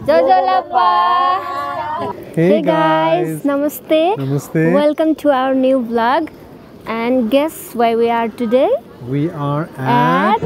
Jojolapa. Hey guys, Namaste. Namaste. Welcome to our new vlog. And guess where we are today? We are at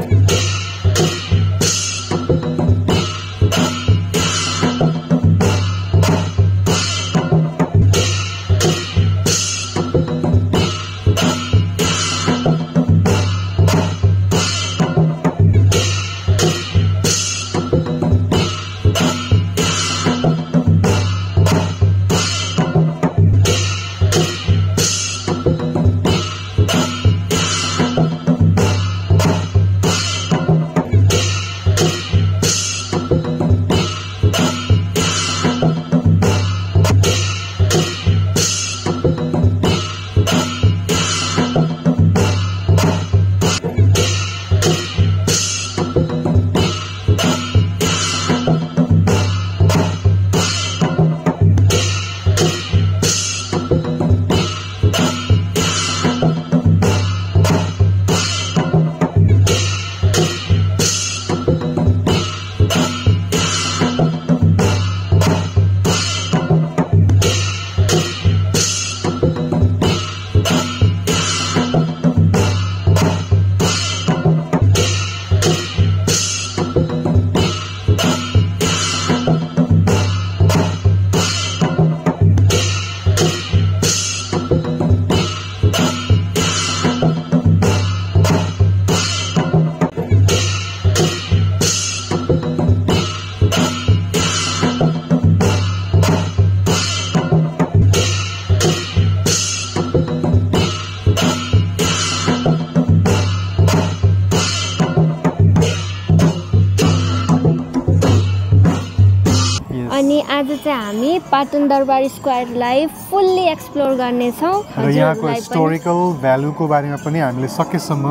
अनि आज चाहिँ हामी Patan Durbar स्क्वायरलाई fully explore गर्ने छौं र यहाँको हिस्टोरिकल भ्यालुको बारेमा पनि हामीले सकेसम्म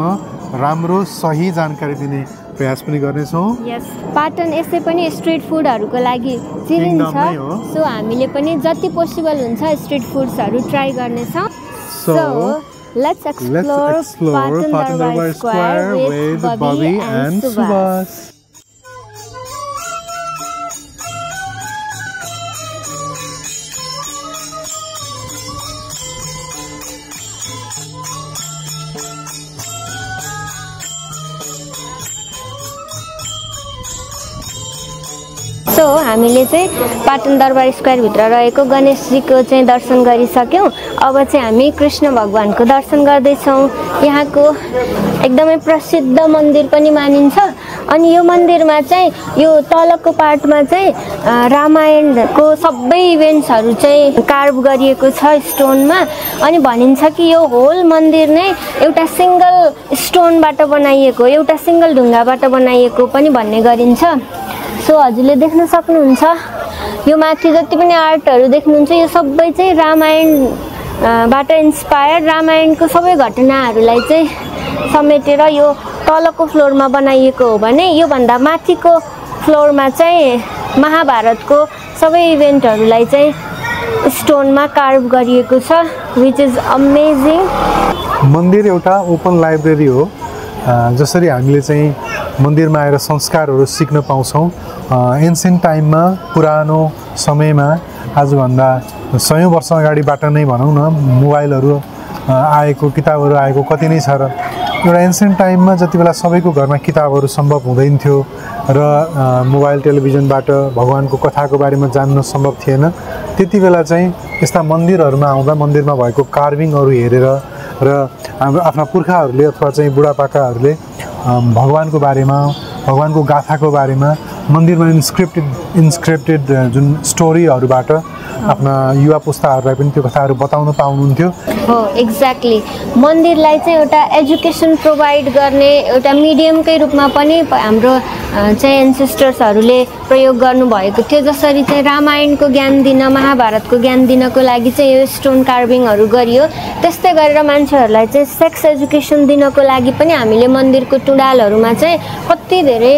राम्रो सही जानकारी दिने प्रयास पनि गर्ने छौं। यस, पाटन यसै पनि स्ट्रीट फुडहरुको लागि चिनिन्छ। सो हामीले पनि जति पोसिबल हुन्छ स्ट्रीट फुड्सहरु ट्राई गर्ने छौं। So let's explore Patan Darbar Square with Bobby and Subhas. So हामीले चाहिँ पाटन दरबार स्क्वायर भित्र रहेको गणेशजीको चाहिँ दर्शन गरिसक्यौं। अब चाहिँ हामी कृष्ण भगवानको दर्शन गर्दै छौं। यहाँको एकदमै प्रसिद्ध मन्दिर पनि मानिन्छ। अनि यो मन्दिरमा चाहिँ यो तलको पार्टमा चाहिँ रामायणको सबै इभेन्ट्सहरु चाहिँ कार्भ गरिएको छ स्टोनमा। अनि भनिन्छ कि यो होल मन्दिर नै एउटा सिंगल स्टोनबाट बनाइएको, एउटा सिंगल ढुङ्गाबाट बनाइएको पनि भन्ने गरिन्छ। सो हजुरले देख्न सक्नुहुन्छ यो माथि जति पनि आर्टहरु देख्नुहुन्छ यो सबै चाहिँ रामायणबाट इन्स्पायर, रामायणको सबै घटनाहरुलाई चाहिँ समेटेर यो तलको फ्लोरमा बनाइएको हो भने यो भन्दा माथिको फ्लोरमा चाहिँ महाभारतको सबै इभेन्टहरुलाई चाहिँ स्टोनमा कार्भ गरिएको छ, व्हिच इज अमेजिङ। मन्दिर एउटा ओपन लाइब्रेरी हो। जसरी हामीले चाहिँ मन्दिरमा आएर संस्कारहरु सिक्न पाउँछौं। एन्सियन्ट टाइममा, पुरानो समयमा, आजभन्दा 100 वर्ष अगाडिबाट नै भनौं न, मोबाइलहरु आएको, किताबहरु आएको कति नै छ र एउटा एन्सियन्ट टाइममा जति बेला सबैको घरमा किताबहरु सम्भव हुँदैन थियो र मोबाइल टेलिभिजनबाट भगवानको कथाको बारेमा जान्न सम्भव थिएन, त्यति बेला चाहिँ यस्ता मन्दिरहरुमा आउँदा मन्दिरमा भएको कार्भिङहरु हेरेर र हाम्रो आफ्ना पुर्खाहरुले अथवा चाहिँ बुढापाकाहरुले भगवानको बारेमा, भगवानको गाथाको बारेमा मन्दिरमा इन्स्क्रिप्टेड जुन स्टोरीहरुबाट आफ्ना युवा पुस्ताहरुलाई पनि त्यो कथाहरु बताउन पाउनुहुन्थ्यो। हो, एक्ज्याक्टली। मन्दिरलाई चाहिँ एउटा एजुकेसन प्रोवाइड गर्ने एउटा मिडियमकै रूपमा पनि हाम्रो चाहिँ एन्सेस्टर्सहरुले प्रयोग गर्नु भएको थियो। जसरी चाहिँ रामायणको ज्ञान दिन, महाभारतको ज्ञान दिनको लागि चाहिँ यो स्टोन कार्भिङहरु गरियो, त्यस्तै गरेर मान्छेहरुलाई चाहिँ सेक्स एजुकेसन दिनको लागि पनि हामीले मन्दिरको टुडालहरुमा चाहिँ कति धेरै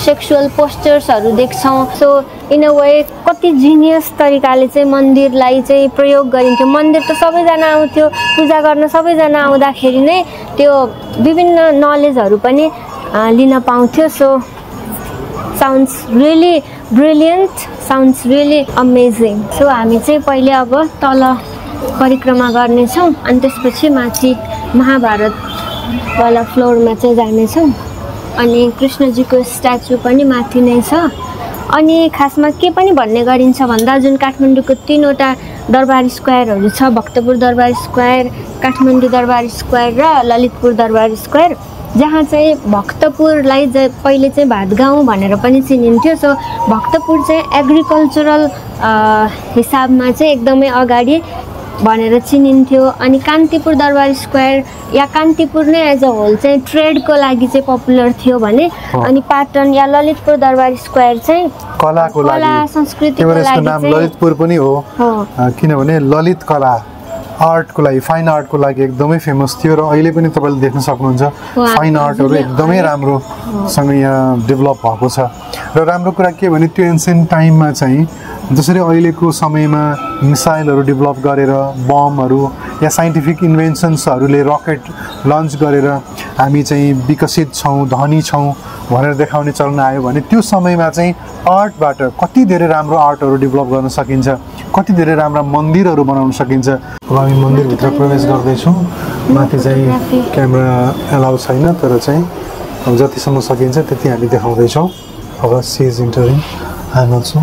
सेक्सुअल पोस्चर्सहरु देख्छौं। सो इन अ वे कति जिनियस तरिकाले चाहिँ मन्दिरलाई चाहिँ प्रयोग गरिन्थ्यो। मन्दिर त सबैजना आउँथ्यो, पूजा गर्न सबैजना आउँदाखेरि नै त्यो विभिन्न नलेजहरु पनि लिन पाउँथ्यो। So sounds really brilliant, sounds really amazing. So हामी चाहिँ पहिले अब तल परिक्रमा गर्नेछौँ अनि त्यसपछि माथि महाभारतवाला फ्लोरमा चाहिँ जानेछौँ। अनि कृष्णजीको स्ट्याचु पनि माथि नै छ। अनि खासमा के पनि भन्ने गरिन्छ भन्दा जुन काठमाडौँको 3वटा दरबार स्क्वायरहरू छ, भक्तपुर दरबार स्क्वायर, काठमाडौँ दरबार स्क्वायर र ललितपुर दरबार स्क्वायर, जहाँ चाहिँ भक्तपुरलाई पहिले चाहिँ भातगाउँ भनेर पनि चिनिन्थ्यो। सो भक्तपुर चाहिँ एग्रिकल्चरल हिसाबमा चाहिँ एकदमै अगाडि भनेर चिनिन्थ्यो। अनि कान्तिपुर दरबार स्क्वायर या कान्तिपुर नै एज अ होल चाहिँ ट्रेडको लागि चाहिँ पपुलर थियो भने, अनि पाटन या ललितपुर दरबार स्क्वायर चाहिँ कलाको लागि, कला संस्कृतिको लागि यसको नाम ललितपुर पनि हो किनभने ललित कला आर्टको लागि, फाइन आर्टको लागि एकदमै फेमस थियो। र अहिले पनि तपाईँले देख्न सक्नुहुन्छ फाइन आर्टहरू एकदमै राम्रोसँग यहाँ डेभलप भएको छ। र राम्रो कुरा के भने त्यो एन्सियन्ट टाइममा चाहिँ जसरी अहिलेको समयमा मिसाइलहरू डेभलप गरेर बमहरू या साइन्टिफिक इन्भेन्सन्सहरूले रकेट लन्च गरेर हामी चाहिँ विकसित छौँ, धनी छौँ भनेर देखाउने चलन आयो भने त्यो समयमा चाहिँ आर्टबाट कति धेरै राम्रो आर्टहरू डेभलप गर्न सकिन्छ, कति धेरै राम्रा मन्दिरहरू बनाउन सकिन्छ। अब हामी मन्दिरभित्र प्रवेश गर्दैछौँ। माथि चाहिँ क्यामेरा एलाउ छैन, तर चाहिँ अब जतिसम्म सकिन्छ त्यति हामी देखाउँदैछौँ। अब she is entering, I am also.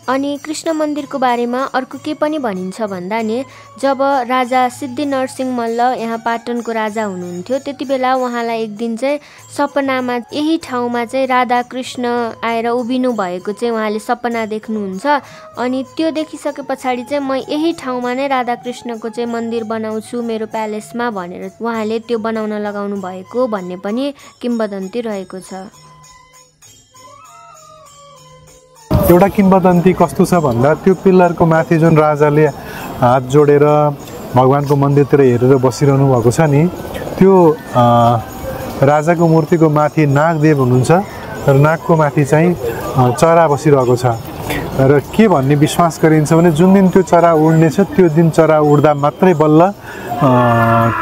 अनि कृष्ण मन्दिरको बारेमा अर्को के पनि भनिन्छ भन्दा नि, जब राजा सिद्धि नरसिंह मल्ल यहाँ पाटनको राजा हुनुहुन्थ्यो त्यति बेला उहाँलाई एक दिन चाहिँ सपनामा यही ठाउँमा चाहिँ राधा कृष्ण आएर उभिनु भएको चाहिँ उहाँले सपना देख्नुहुन्छ। अनि त्यो देखिसके पछाडि चाहिँ म यही ठाउँमा नै राधा कृष्णको चाहिँ मन्दिर बनाउँछु मेरो प्यालेसमा भनेर उहाँले त्यो बनाउन लगाउनु भएको भन्ने पनि किम्वदन्ती रहेको छ। एउटा किम्वदन्ती कस्तो छ भन्दा त्यो पिल्लरको माथि जुन राजाले हात जोडेर भगवानको मन्दिरतिर हेरेर बसिरहनु भएको छ नि, त्यो राजाको मूर्तिको माथि नागदेव हुनुहुन्छ र नागको माथि चाहिँ चरा बसिरहेको छ। र के भन्ने विश्वास गरिन्छ भने जुन दिन त्यो चरा उड्नेछ त्यो दिन चरा उड्दा मात्रै बल्ल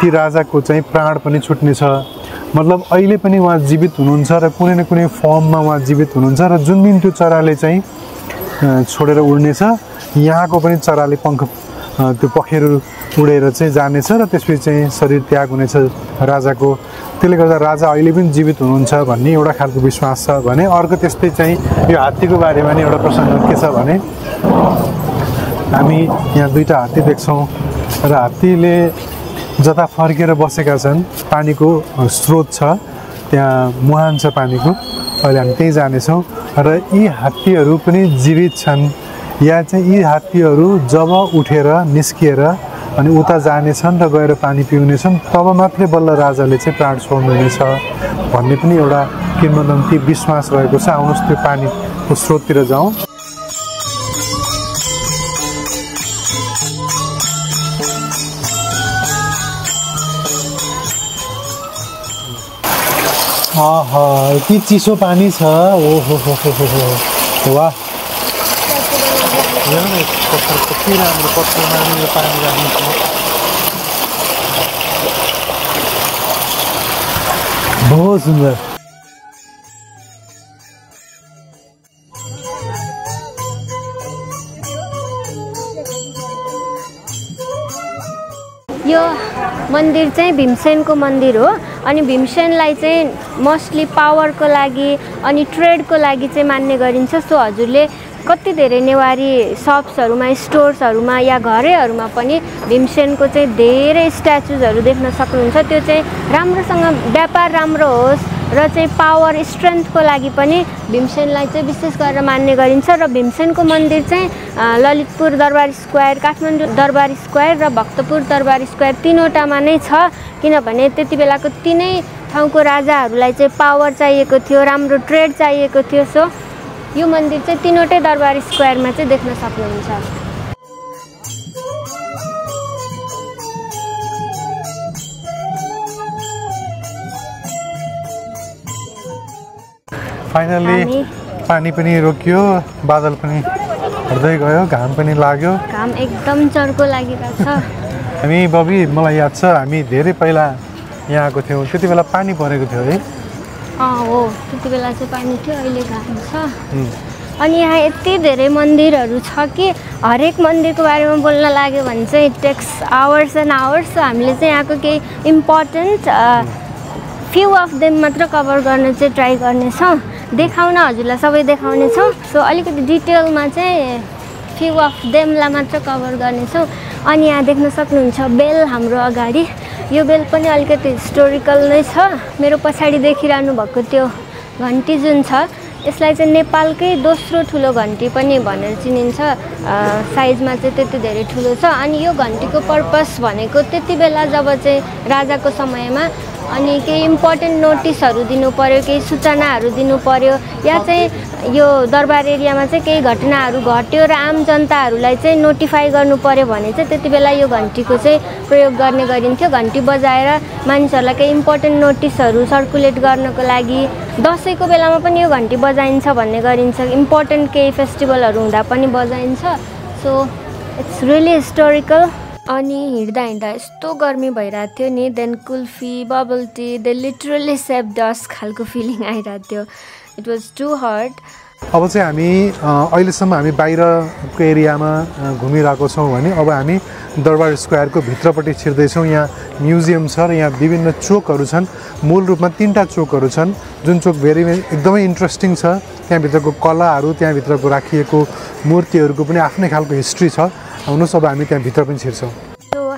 ती राजाको चाहिँ प्राण पनि छुट्नेछ। मतलब अहिले पनि उहाँ जीवित हुनुहुन्छ र कुनै न कुनै फर्ममा उहाँ जीवित हुनुहुन्छ। र जुन दिन त्यो चराले चाहिँ छोडेर उड्नेछ, यहाँको पनि चराले त्यो पखेरु उडेर चाहिँ जानेछ र त्यसपछि चाहिँ शरीर त्याग हुनेछ राजाको। त्यसले गर्दा राजा अहिले पनि जीवित हुनुहुन्छ भन्ने एउटा खालको विश्वास छ भने, अर्को त्यस्तै चाहिँ यो हात्तीको बारेमा नि एउटा प्रसङ्ग के छ भने, हामी यहाँ 2टा हात्ती देख्छौँ र हात्तीले जता फर्केर बसेका छन्, पानीको स्रोत छ त्यहाँ, मुहान छ पानीको, अहिले हामी त्यहीँ जानेछौँ। र यी हात्तीहरू पनि जीवित छन् या चाहिँ यी हात्तीहरू जब उठेर निस्किएर अनि उता जानेछन् र गएर पानी पिउनेछन् तब मात्रै बल्ल राजाले चाहिँ प्राण छोड्नुहुनेछ भन्ने पनि एउटा किम्वदन्ती विश्वास रहेको छ। आउनुहोस् त्यो पानीको स्रोततिर जाउँ। आहा, यति चिसो पानी छ, ओहो हो वाह। कति राम्रो पत्थरमा यो पानी राख्नु छ, बहुत सुन्दर। यो मन्दिर चाहिँ भीमसेनको मन्दिर हो। अनि भीमसेनलाई चाहिँ मोस्टली पावरको लागि अनि ट्रेडको लागि चाहिँ मान्ने गरिन्छ। सो हजुरले कति धेरै नेवारी सप्सहरूमा, स्टोर्सहरूमा या घरैहरूमा पनि भीमसेनको चाहिँ धेरै स्ट्याचुजहरू देख्न सक्नुहुन्छ। त्यो चाहिँ राम्रोसँग व्यापार राम्रो होस् र चाहिँ पावर स्ट्रेन्थको लागि पनि भीमसेनलाई चाहिँ विशेष गरेर मान्ने गरिन्छ। र भीमसेनको मन्दिर चाहिँ ललितपुर दरबार स्क्वायर, काठमाडौँ दरबार स्क्वायर र भक्तपुर दरबार स्क्वायर 3वटामा नै छ। किनभने त्यति बेलाको 3नै ठाउँको राजाहरूलाई चाहिँ पावर चाहिएको थियो, राम्रो ट्रेड चाहिएको थियो। सो यो मन्दिर चाहिँ 3वटै दरबार स्क्वायरमा चाहिँ देख्न सक्नुहुन्छ। फाइनली पानी पनि रोकियो, बादल पनि हट्दै गयो, घाम पनि लाग्यो। घाम एकदम चर्को लागिरहेको छ। हामी बबी, मलाई याद छ हामी धेरै पहिला यहाँ आएको थियौँ, त्यति बेला पानी परेको थियो है? हो, त्यति बेला चाहिँ पानी थियो, अहिले घाम छ। अनि यहाँ यति धेरै मन्दिरहरू छ कि हरेक मन्दिरको बारेमा बोल्न लाग्यो भने चाहिँ it takes hours and hours. So हामीले चाहिँ यहाँको केही इम्पोर्टेन्ट फ्यु अफ देम मात्र कभर गर्न चाहिँ ट्राई गर्नेछौँ, देखाउन हजुरलाई सबै देखाउनेछौँ। सो अलिकति डिटेलमा चाहिँ फ्यु अफ देमलाई मात्र कभर गर्नेछौँ। अनि यहाँ देख्न सक्नुहुन्छ बेल हाम्रो अगाडि, यो बेल पनि अलिकति हिस्टोरिकल नै छ। मेरो पछाडि देखिरहनु भएको त्यो घन्टी जुन छ यसलाई चाहिँ नेपालकै दोस्रो ठुलो घन्टी पनि भनेर चिनिन्छ, साइजमा चाहिँ त्यति धेरै ठुलो छ। अनि यो घन्टीको पर्पस भनेको त्यति बेला जब चाहिँ राजाको समयमा अनि केही इम्पोर्टेन्ट नोटिसहरू दिनु पर्यो, केही सूचनाहरू दिनु पर्यो, या चाहिँ यो दरबार एरियामा चाहिँ केही घटनाहरू घट्यो र आम जनताहरूलाई चाहिँ नोटिफाई गर्नु पर्यो भने चाहिँ त्यति बेला यो घन्टीको चाहिँ प्रयोग गर्ने गरिन्थ्यो। घन्टी बजाएर मानिसहरूलाई केही इम्पोर्टेन्ट नोटिसहरू सर्कुलेट गर्नको लागि, दसैँको बेलामा पनि यो घन्टी बजाइन्छ भन्ने गरिन्छ, इम्पोर्टेन्ट केही फेस्टिभलहरू हुँदा पनि बजाइन्छ। So it's really historical. अनि हिँड्दा हिँड्दा यस्तो गर्मी भइरहेको थियो नि, then kulfi, bubble tea, they literally saved डस्ट खालको फिलिङ आइरहेको थियो। It was too hot. अब चाहिँ हामी अहिलेसम्म हामी बाहिरको एरियामा घुमिरहेको छौँ भने अब हामी दरबार स्क्वायरको भित्रपट्टि छिर्दैछौँ। यहाँ म्युजियम छ र यहाँ विभिन्न चोकहरू छन्। मूल रूपमा 3टा चोकहरू छन् जुन चोक एकदमै इन्ट्रेस्टिङ छ। त्यहाँभित्रको कलाहरू, त्यहाँभित्रको राखिएको मूर्तिहरूको पनि आफ्नै खालको हिस्ट्री छ। आउनुहोस् अब हामी त्यहाँभित्र पनि छिर्छौँ।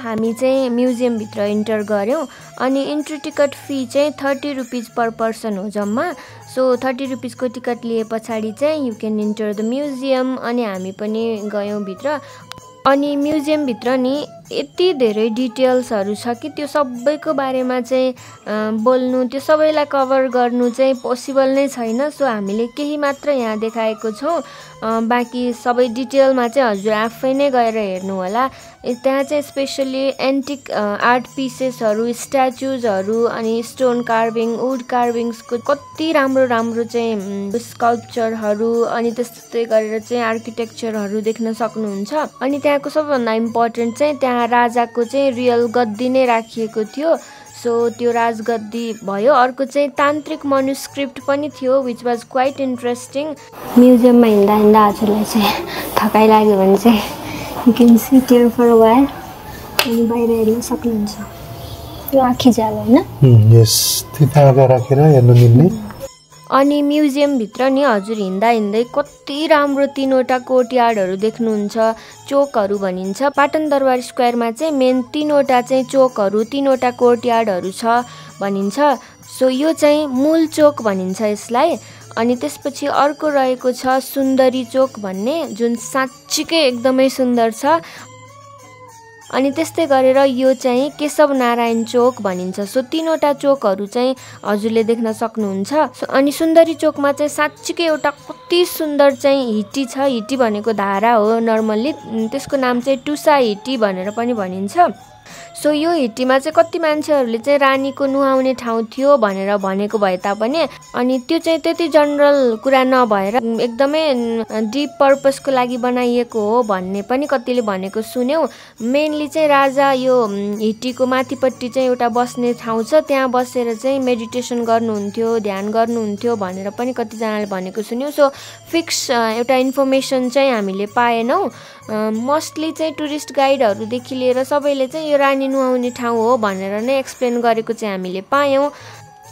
हामी चाहिँ म्युजियमभित्र इन्टर गऱ्यौँ अनि इन्ट्री टिकट फी चाहिँ 30 रुपिज पर पर्सन हो जम्मा। सो 30 रुपिजको टिकट लिए पछाडि चाहिँ you can enter the museum. अनि हामी पनि गयौँ भित्र। अनि म्युजियमभित्र नि यति धेरै डिटेल्सहरू छ कि त्यो सबैको बारेमा चाहिँ बोल्नु, त्यो सबैलाई कभर गर्नु चाहिँ पोसिबल नै छैन। सो हामीले केही मात्र यहाँ देखाएको छौँ, बाँकी सबै डिटेलमा चाहिँ हजुर आफै नै गएर हेर्नु होला। त्यहाँ चाहिँ स्पेसली एन्टिक आर्ट पिसेसहरू, स्ट्याचुजहरू, अनि स्टोन कार्भिङ, वुड कार्भिङ्सको कति राम्रो राम्रो चाहिँ स्कल्पचरहरू, अनि त्यस्तै गरेर चाहिँ आर्किटेक्चरहरू देख्न सक्नुहुन्छ। अनि त्यहाँको सबभन्दा इम्पोर्टेन्ट चाहिँ त्यहाँ राजाको चाहिँ रियल गद्दी नै राखिएको थियो। सो त्यो राजगद्दी भयो। अर्को चाहिँ तान्त्रिक मनुस्क्रिप्ट पनि थियो विच वाज क्वाइट इन्ट्रेस्टिङ। म्युजियममा हिँड्दा हिँड्दा हजुरलाई चाहिँ थकाइ लाग्यो भने चाहिँ you can sit here for a while. अनि बाहिर हेर्न सक्नुहुन्छ। यो आँखी जाल होइन? यस, त्यता राखेर हेर्न मिल्ने। अनि म्युजियमभित्र नि हजुर हिँड्दा हिँड्दै कति राम्रो 3वटा कोर्टयार्डहरू देख्नुहुन्छ, चोकहरू भनिन्छ। पाटन दरबार स्क्वायरमा चाहिँ मेन 3वटा चाहिँ चोकहरू, 3वटा कोर्टयार्डहरू छ भनिन्छ। सो यो चाहिँ मूल चोक भनिन्छ यसलाई। अनि त्यसपछि अर्को रहेको छ सुन्दरी चोक भन्ने, जुन साँच्चीकै एकदमै सुन्दर छ। अनि त्यस्तै गरेर यो चाहिँ केशव नारायण चोक भनिन्छ। सो 3वटा चोकहरू चाहिँ हजुरले देख्न सक्नुहुन्छ। अनि सुन्दरी चोकमा चाहिँ साँच्चीकै एउटा कति सुन्दर चाहिँ हिटी छ। हिटी भनेको धारा हो नर्मल्ली, त्यसको नाम चाहिँ टुसा हिटी भनेर पनि भनिन्छ। सो यो हिटीमा चाहिँ कति मान्छेहरूले चाहिँ रानीको नुहाउने ठाउँ थियो भनेर भनेको भए तापनि अनि त्यो चाहिँ त्यति जनरल कुरा नभएर एकदमै डिप पर्पसको लागि बनाइएको हो भन्ने पनि कतिले भनेको सुन्यौँ। मेनली चाहिँ राजा यो हिटीको माथिपट्टि चाहिँ एउटा बस्ने ठाउँ छ, त्यहाँ बसेर चाहिँ मेडिटेसन गर्नुहुन्थ्यो, ध्यान गर्नुहुन्थ्यो भनेर पनि कतिजनाले भनेको सुन्यौँ। सो फिक्स एउटा इन्फर्मेसन चाहिँ हामीले पाएनौँ। मोस्टली चाहिँ टुरिस्ट गाइडहरूदेखि लिएर सबैले चाहिँ यो रानी नुहाउने ठाउँ हो भनेर नै एक्सप्लेन गरेको चाहिँ हामीले पायौँ।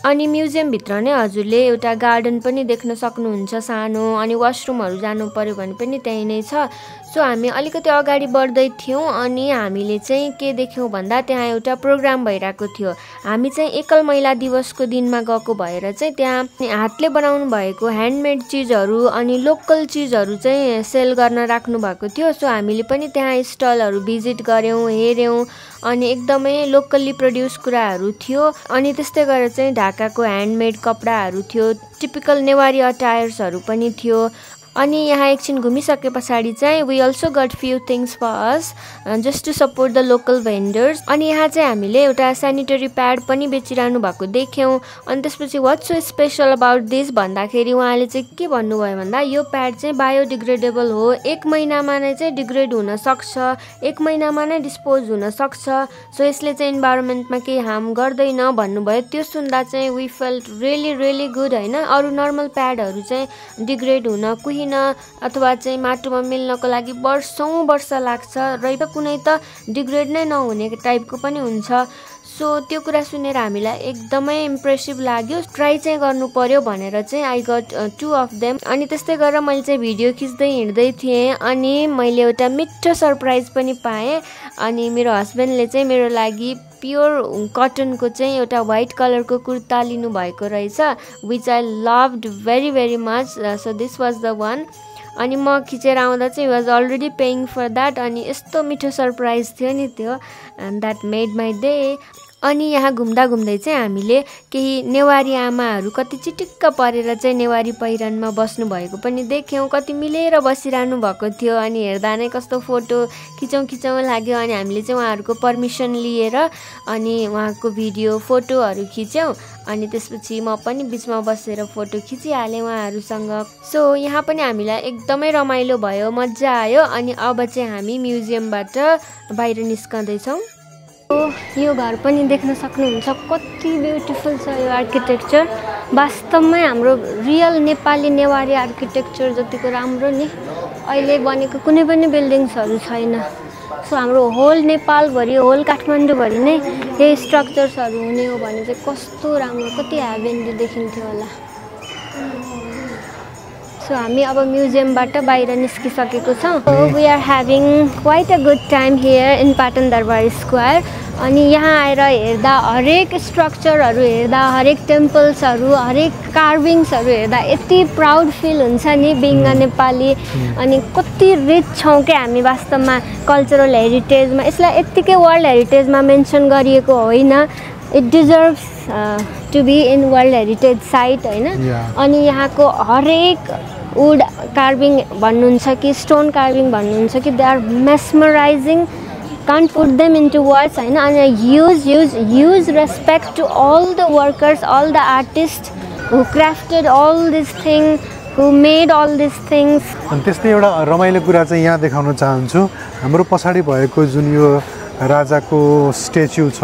अनि म्युजियमभित्र नै हजुरले एउटा गार्डन पनि देख्न सक्नुहुन्छ सानो, अनि वासरुमहरू जानु पर्यो भने पनि त्यही नै छ। सो हामी अलिकति अगाडि बढ्दै थियौँ अनि हामीले चाहिँ के देख्यौँ भन्दा त्यहाँ एउटा प्रोग्राम भइरहेको थियो। हामी चाहिँ एकल महिला दिवसको दिनमा गएको भएर चाहिँ त्यहाँ हातले बनाउनु भएको ह्यान्डमेड चिजहरू अनि लोकल चिजहरू चाहिँ सेल गर्न राख्नु भएको थियो। सो हामीले पनि त्यहाँ स्टलहरू भिजिट गऱ्यौँ, हेऱ्यौँ, अनि एकदमै लोकल्ली प्रड्युस कुराहरू थियो। अनि त्यस्तै गरेर चाहिँ ढाकाको ह्यान्डमेड कपडाहरू थियो, टिपिकल नेवारी अटायर्सहरू पनि थियो। अनि यहाँ एकछिन घुमिसके पछाडि चाहिँ we also got few things for us just to support the local vendors. अनि यहाँ चाहिँ हामीले एउटा सेनिटरी प्याड पनि बेचिरहनु भएको देख्यौँ। अनि त्यसपछि what's so special about this भन्दाखेरि उहाँले चाहिँ के भन्नुभयो भन्दा यो प्याड चाहिँ बायोडिग्रेडेबल हो, 1 महिनामा नै चाहिँ डिग्रेड हुन सक्छ, 1 महिनामा नै डिस्पोज हुन सक्छ। सो यसले चाहिँ इन्भाइरोमेन्टमा केही हार्म गर्दैन भन्नुभयो। त्यो सुन्दा चाहिँ वी फेल्ट रियली गुड होइन। अरू नर्मल प्याडहरू चाहिँ डिग्रेड हुन कोही चुहिन अथवा चाहिँ माटोमा मिल्नको लागि वर्षौं वर्ष लाग्छ र कुनै त डिग्रेड नै नहुने टाइपको पनि हुन्छ। सो त्यो कुरा सुनेर हामीलाई एकदमै इम्प्रेसिभ लाग्यो। ट्राई चाहिँ गर्नु पर्यो भनेर चाहिँ आई गट 2 अफ देम। अनि त्यस्तै गरेर मैले चाहिँ भिडियो खिच्दै हिँड्दै थिएँ अनि मैले एउटा मिठो सरप्राइज पनि पाएँ। अनि मेरो हस्बेन्डले चाहिँ मेरो लागि प्योर कटनको चाहिँ एउटा व्हाइट कलरको कुर्ता लिनुभएको रहेछ which I loved very very much. So this was the one. अनि म खिचेर आउँदा चाहिँ was already paying for that. अनि यस्तो मिठो सरप्राइज थियो नि त्यो, and that made my day. अनि यहाँ घुम्दा घुम्दै चाहिँ हामीले केही नेवारी आमाहरू कति चिटिक्क परेर चाहिँ नेवारी पहिरनमा बस्नु भएको पनि देख्यौँ। कति मिलेर बसिरहनु भएको थियो। अनि हेर्दा नै कस्तो फोटो खिचौँ लाग्यो। अनि हामीले चाहिँ उहाँहरूको पर्मिसन लिएर अनि उहाँको भिडियो फोटोहरू खिच्यौँ। अनि त्यसपछि म पनि बिचमा बसेर फोटो खिचिहालेँ उहाँहरूसँग। सो यहाँ पनि हामीलाई एकदमै रमाइलो भयो, मजा आयो। अनि अब चाहिँ हामी म्युजियमबाट बाहिर निस्कँदैछौँ। यो घर पनि देख्न सक्नुहुन्छ कति ब्युटिफुल छ यो आर्किटेक्चर। वास्तवमै हाम्रो रियल नेपाली नेवारी आर्किटेक्चर जतिको राम्रो नि अहिले बनेको कुनै पनि बिल्डिङ्सहरू छैन। सो हाम्रो होल नेपालभरि होल काठमाडौँभरि नै यही स्ट्रक्चर्सहरू हुने हो भने चाहिँ कस्तो राम्रो, कति हेभेनली देखिन्थ्यो होला। सो हामी अब म्युजियमबाट बाहिर निस्किसकेको छौँ। We are having quite a good time here in Patan Durbar square. अनि यहाँ आएर हेर्दा हरेक स्ट्रक्चरहरू हेर्दा, हरेक टेम्पल्सहरू, हरेक कार्भिङ्सहरू हेर्दा यति प्राउड फिल हुन्छ नि बिङ अ नेपाली। अनि कति रिच छौँ क्या हामी वास्तवमा कल्चरल हेरिटेजमा। यसलाई यत्तिकै वर्ल्ड हेरिटेजमा मेन्सन गरिएको होइन, it deserves to be in world heritage site होइन। अनि यहाँको हरेक वुड कार्भिङ भन्नुहुन्छ कि स्टोन कार्भिङ भन्नुहुन्छ कि they are mesmerising, can't put them into words होइन। अनि huge respect to all the workers, all the artists who crafted all this thing, who made all these things। अनि त्यस्तै एउटा रमाइलो कुरा चाहिँ यहाँ देखाउन चाहन्छु। हाम्रो पछाडि भएको जुन यो राजाको स्ट्याच्यु छ,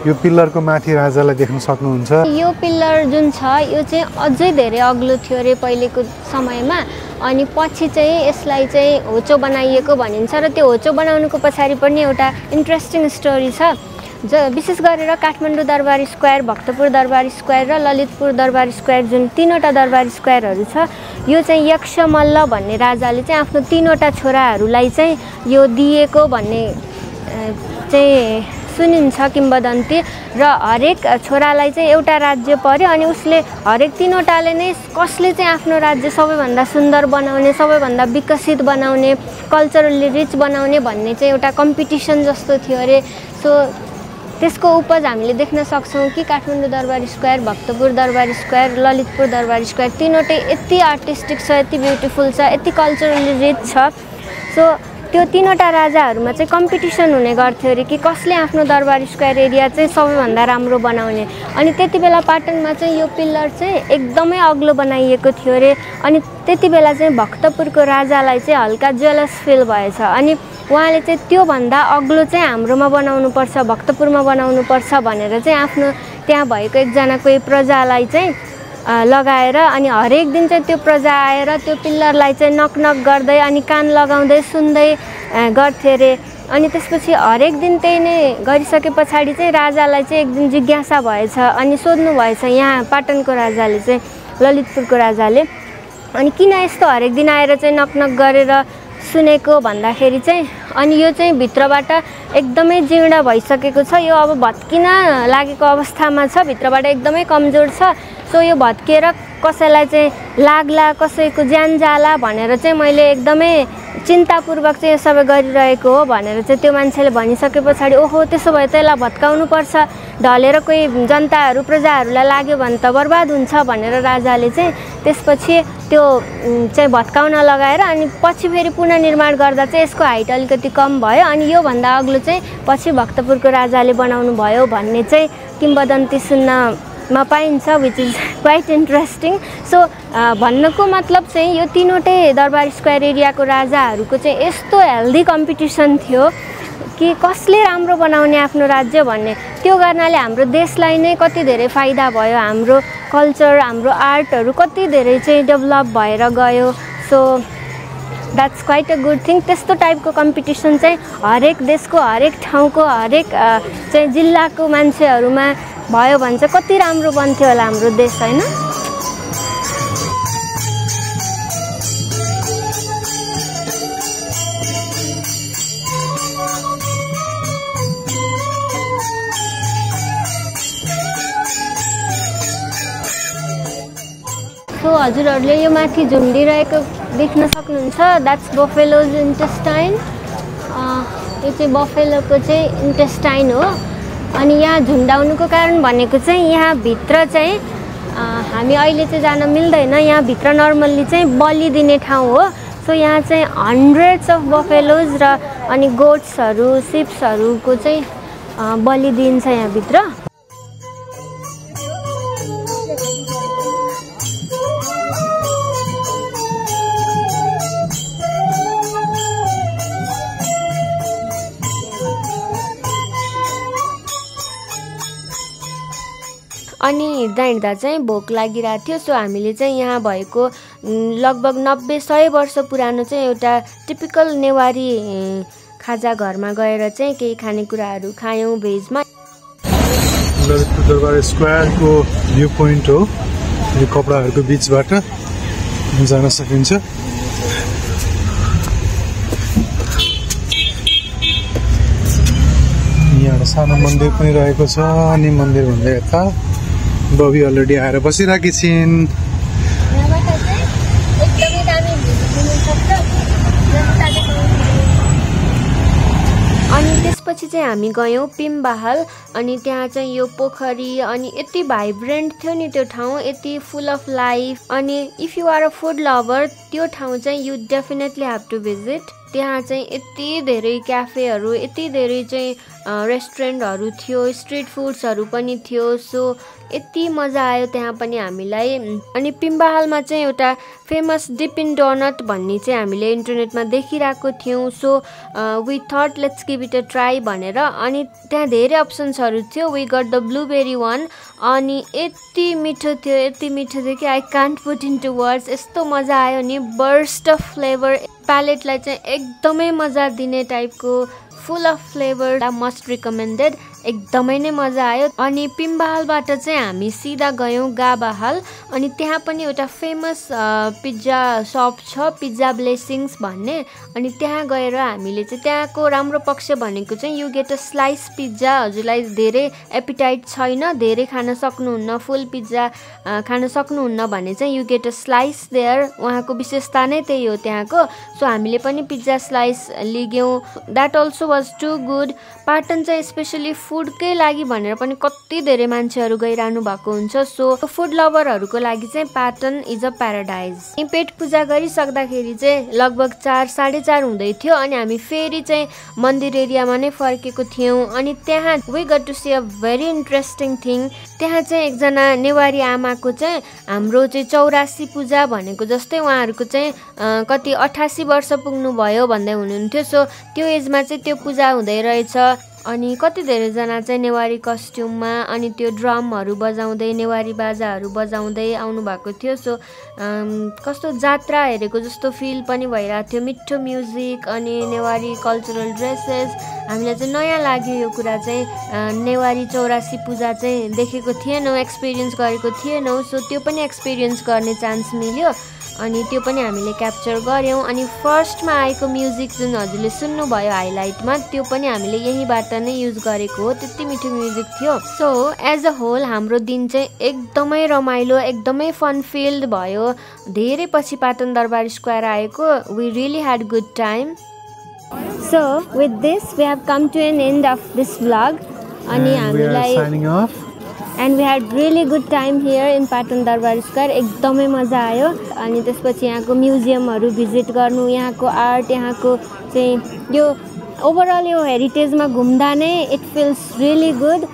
यो पिल्लरको माथि राजालाई देख्न सक्नुहुन्छ। यो पिल्लर जुन छ यो चाहिँ अझै धेरै अग्लो थियो अरे पहिलेको समयमा। अनि पछि चाहिँ यसलाई चाहिँ होचो बनाइएको भनिन्छ र त्यो होचो बनाउनुको पछाडि पनि एउटा इन्ट्रेस्टिङ स्टोरी छ। विशेष गरेर काठमाडौँ दरबार स्क्वायर, भक्तपुर दरबार स्क्वायर र ललितपुर दरबार स्क्वायर जुन तीनवटा दरबार स्क्वायरहरू छ, यो चाहिँ यक्षमल्ल भन्ने राजाले चाहिँ आफ्नो तीनवटा छोराहरूलाई चाहिँ यो दिएको भन्ने चाहिँ सुनिन्छ किम्बदन्ती। र हरेक छोरालाई चाहिँ एउटा राज्य पर्यो अनि उसले हरेक तीनवटाले नै कसले चाहिँ आफ्नो राज्य सबैभन्दा सुन्दर बनाउने, सबैभन्दा विकसित बनाउने, कल्चरली रिच बनाउने भन्ने चाहिँ एउटा कम्पिटिसन जस्तो थियो अरे। सो त्यसको उपज हामीले देख्न सक्छौँ कि काठमाडौँ दरबार स्क्वायर, भक्तपुर दरबार स्क्वायर, ललितपुर दरबार स्क्वायर तीनवटै यति आर्टिस्टिक छ, यति ब्युटिफुल छ, यति कल्चरली रिच छ। सो त्यो तीनवटा राजाहरूमा चाहिँ कम्पिटिसन हुने गर्थ्यो अरे कि कसले आफ्नो दरबार स्क्वायर एरिया चाहिँ सबैभन्दा राम्रो बनाउने। अनि त्यति बेला पाटनमा चाहिँ यो पिल्लर चाहिँ एकदमै अग्लो बनाइएको थियो अरे। अनि त्यति बेला चाहिँ भक्तपुरको राजालाई चाहिँ हल्का जेलस फिल भएछ। अनि उहाँले चाहिँ त्योभन्दा अग्लो चाहिँ हाम्रोमा बनाउनुपर्छ, भक्तपुरमा बनाउनुपर्छ भनेर चाहिँ आफ्नो त्यहाँ भएको एकजना कोही प्रजालाई चाहिँ लगाएर अनि हरेक दिन चाहिँ त्यो प्रजा आएर त्यो पिल्लरलाई चाहिँ नकनक गर्दै अनि कान लगाउँदै सुन्दै गर्थे अरे। अनि त्यसपछि हरेक दिन त्यही नै गरिसके पछाडि चाहिँ राजालाई चाहिँ एक दिन जिज्ञासा भएछ अनि सोध्नु भएछ यहाँ पाटनको राजाले चाहिँ, ललितपुरको राजाले, अनि किन यस्तो हरेक दिन आएर चाहिँ नकनक गरेर सुनेको भन्दाखेरि चाहिँ अनि यो चाहिँ भित्रबाट एकदमै जीर्ण भइसकेको छ, यो अब भत्किन लागेको अवस्थामा छ, भित्रबाट एकदमै कमजोर छ। सो यो भत्किएर कसैलाई चाहिँ लाग्ला, कसैको ज्यान जाला भनेर चाहिँ मैले एकदमै चिन्तापूर्वक चाहिँ यो सबै गरिरहेको हो भनेर चाहिँ त्यो मान्छेले भनिसके पछाडि ओहो त्यसो भए त यसलाई भत्काउनु पर्छ, ढलेर कोही जनताहरू प्रजाहरूलाई लाग्यो भने त बर्बाद हुन्छ भनेर राजाले चाहिँ त्यसपछि त्यो चाहिँ भत्काउन लगाएर अनि पछि फेरि पुनर्निर्माण गर्दा चाहिँ यसको हाइट अलिकति कम भयो अनि योभन्दा अग्लो चाहिँ पछि भक्तपुरको राजाले बनाउनु भयो भन्ने चाहिँ किम्बदन्ती सुन्नमा पाइन्छ, which is quite interesting. So भन्नको मतलब चाहिँ यो तीनवटै दरबार स्क्वायर एरियाको राजाहरूको चाहिँ यस्तो हेल्दी कम्पिटिसन थियो कि कसले राम्रो बनाउने आफ्नो राज्य भन्ने। त्यो गर्नाले हाम्रो देशलाई नै कति धेरै फाइदा भयो, हाम्रो कल्चर, हाम्रो आर्टहरू कति धेरै चाहिँ डेभलप भएर गयो। So that's quite a good thing. त्यस्तो टाइपको कम्पिटिसन चाहिँ हरेक देशको हरेक ठाउँको हरेक चाहिँ जिल्लाको मान्छेहरूमा भयो भने चाहिँ कति राम्रो बन्थ्यो होला हाम्रो देश, होइन? सो हजुरहरूले यो माथि झुन्डिरहेको देख्न सक्नुहुन्छ, द्याट्स बफेलोज इन्टेस्टाइन। यो चाहिँ बफेलोको चाहिँ इन्टेस्टाइन हो। अनि यहाँ झुन्डाउनुको कारण भनेको चाहिँ यहाँभित्र चाहिँ हामी अहिले चाहिँ जान मिल्दैन। यहाँभित्र नर्मल्ली चाहिँ बलि दिने ठाउँ हो। सो यहाँ चाहिँ हन्ड्रेड्स अफ बफेलोज र अनि गोट्सहरू सिप्सहरूको चाहिँ बलि दिन्छ यहाँभित्र। अनि हिँड्दा चाहिँ भोक लागिरहेको थियो। सो हामीले चाहिँ यहाँ भएको लगभग 90-100 वर्ष पुरानो चाहिँ एउटा टिपिकल नेवारी खाजा घरमा गएर चाहिँ केही खानेकुराहरू खायौँ भेजमा। दरबार स्क्वायरको भ्यू पोइन्ट हो। यो कपडाहरूको बिचबाट जान सकिन्छ। यहाँ सानो मन्दिर पनि रहेको छ। अनि मन्दिरभन्दा यता बबी अलरेडी आएर बसिरहेकी छिन्। अनि त्यसपछि चाहिँ हामी गयौँ पिम्बाहाल। अनि त्यहाँ चाहिँ यो पोखरी अनि यति भाइब्रेन्ट थियो नि त्यो ठाउँ, यति फुल अफ लाइफ। अनि if you are a food lover त्यो ठाउँ चाहिँ you definitely have to visit. त्यहाँ चाहिँ यति धेरै क्याफेहरू, यति धेरै चाहिँ रेस्टुरेन्टहरू थियो, स्ट्रिट फुड्सहरू पनि थियो। सो यति मजा आयो त्यहाँ पनि हामीलाई। अनि पिम्बाहालमा चाहिँ एउटा फेमस डिपिन डोनट भन्ने चाहिँ हामीले इन्टरनेटमा देखिरहेको थियौँ। So we thought let's give it a try भनेर। अनि त्यहाँ धेरै अप्सन्सहरू थियो। We got the blueberry one. अनि यति मिठो थियो कि I can't put into words. यस्तो मजा आयो नि, बर्स्ट अफ फ्लेभर, प्यालेटलाई चाहिँ एकदमै मजा दिने टाइपको फुल अफ फ्लेभर, मस्ट रिकमेन्डेड। एकदमै नै मजा आयो। अनि पिम्बाहालबाट चाहिँ हामी सिधा गयौँ गाबाहाल। अनि त्यहाँ पनि एउटा फेमस पिज्जा सप छ, पिज्जा ब्लेसिङ्स भन्ने। अनि त्यहाँ गएर हामीले चाहिँ त्यहाँको राम्रो पक्ष भनेको चाहिँ you get a slice pizza. हजुरलाई धेरै एपिटाइट छैन, धेरै खान सक्नुहुन्न, फुल पिज्जा खान सक्नुहुन्न भने चाहिँ you get a slice there. उहाँको विशेषता नै त्यही हो त्यहाँको। सो हामीले पनि पिज्जा स्लाइस लिग्यौँ। That also was too good. Patan चाहिँ स्पेसली फुडकै लागि भनेर पनि कति धेरै मान्छेहरू गइरहनु भएको हुन्छ। सो फुड लभरहरूको लागि चाहिँ पाटन इज अ प्याराडाइज। पेट पूजा गरिसक्दाखेरि चाहिँ लगभग 4-4:30 हुँदै थियो। अनि हामी फेरि चाहिँ मन्दिर एरियामा नै फर्केको थियौँ। अनि त्यहाँ we got to see a very interesting thing. त्यहाँ चाहिँ एकजना नेवारी आमाको चाहिँ हाम्रो चाहिँ 84 पूजा भनेको जस्तै उहाँहरूको चाहिँ कति 88 वर्ष पुग्नु भयो भन्दै हुनुहुन्थ्यो। सो त्यो एजमा चाहिँ त्यो पूजा हुँदै रहेछ। अनि कति धेरैजना चाहिँ नेवारी कस्ट्युममा अनि त्यो ड्रमहरू बजाउँदै नेवारी बाजाहरू बजाउँदै आउनु भएको थियो। सो कस्तो जात्रा हेरेको जस्तो फिल पनि भइरहेको थियो। मिठो म्युजिक अनि नेवारी कल्चरल ड्रेसेस। हामीलाई चाहिँ नयाँ लाग्यो यो कुरा चाहिँ। नेवारी 84 पूजा चाहिँ देखेको थिएनौँ, एक्सपिरियन्स गरेको थिएनौँ। सो त्यो पनि एक्सपिरियन्स गर्ने चान्स मिल्यो। अनि त्यो पनि हामीले क्याप्चर गऱ्यौँ। अनि फर्स्टमा आएको म्युजिक जुन हजुरले सुन्नुभयो हाइलाइटमा, त्यो पनि हामीले यहीँबाट नै युज गरेको हो। त्यति मिठो म्युजिक थियो। सो एज अ होल हाम्रो दिन चाहिँ एकदमै रमाइलो, एकदमै फन फिल्ड भयो। धेरै पछि पाटन दरबार स्क्वायर आएको। We really had good time. So with this we have come to an end of this vlog. अनि हामीलाई and we had really good time here in Patan Durbar square. एकदमै मजा आयो। अनि त्यसपछि यहाँको म्युजियमहरू भिजिट गर्नु, यहाँको आर्ट, यहाँको चाहिँ यो ओभरअल यो हेरिटेजमा घुम्दा नै इट फिल्स रियली गुड।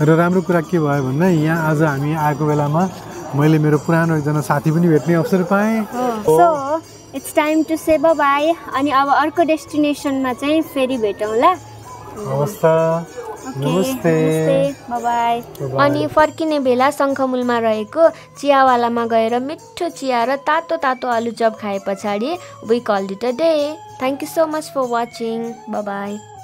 र राम्रो कुरा के भयो भन्दा यहाँ आज हामी आएको बेलामा मैले मेरो पुरानो एकजना साथी पनि भेट्ने अवसर पाएँ। So it's time to say bye. अनि अब अर्को डेस्टिनेसनमा चाहिँ फेरि भेटौँला। हवस् त। नमस्ते बाई अनि फर्किने बेला शङ्खमुलमा रहेको चियावालामा गएर मिठो चिया र तातो तातो आलुचप खाए पछाडि we called it a day. Thank you so much for watching. Bye bye.